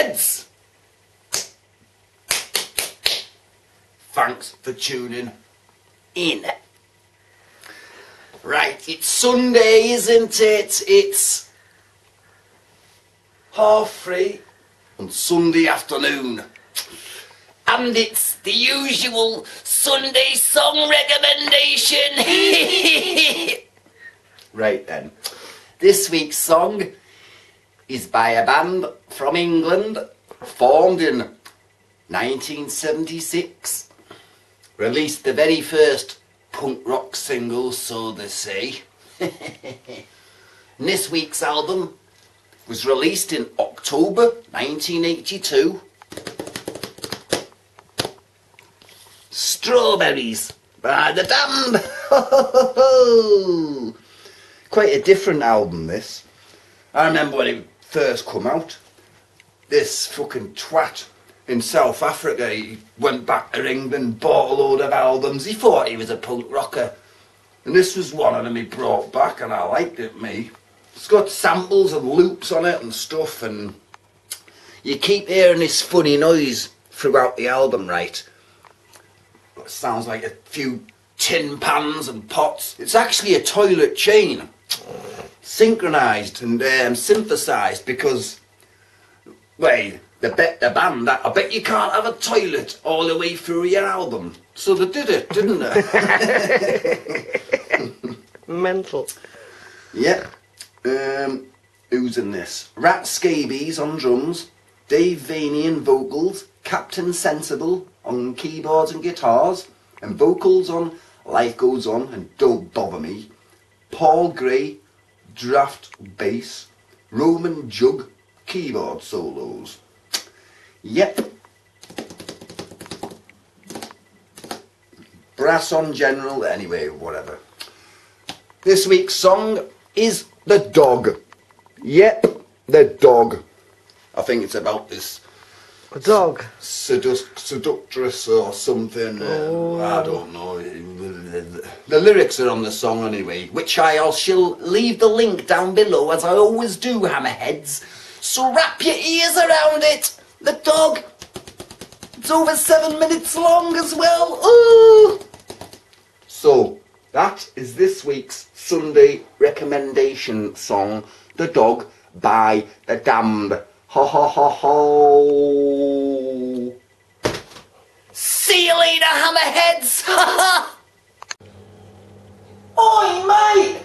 Hammerheads! Thanks for tuning in. Right, it's Sunday, isn't it? It's 3:30 on Sunday afternoon. And it's the usual Sunday song recommendation. Right then. This week's song is by a band from England, formed in 1976. Released the very first punk rock single, so they say. And this week's album was released in October 1982. Strawberries by The Damned. Quite a different album, this. I remember when it first come out. This fucking twat in South Africa, he went back to England, bought a load of albums. He thought he was a punk rocker. And this was one of them he brought back, and I liked it, me. It's got samples and loops on it and stuff, and you keep hearing this funny noise throughout the album, right? It sounds like a few tin pans and pots. It's actually a toilet chain, synchronised and synthesised, because, well, the band, I bet you can't have a toilet all the way through your album. So they did it, didn't they? Mental. Yeah. Who's in this? Rat Scabies on drums, Dave Vanian vocals, Captain Sensible on keyboards and guitars, and vocals on Life Goes On and Don't Bother Me, Paul Gray, draft bass, Roman Jug, keyboard solos. Yep. Brass on general, anyway, whatever. This week's song is The Dog. Yep, The Dog. I think it's about this A dog. Seductress or something. I don't know. The lyrics are on the song anyway, which I shall leave the link down below, as I always do, Hammerheads. So wrap your ears around it. The Dog. It's over 7 minutes long as well. Ooh. So that is this week's Sunday recommendation song, The Dog by The Damned. Ho ho ho ho. See you later, Hammerheads. Oi, mate.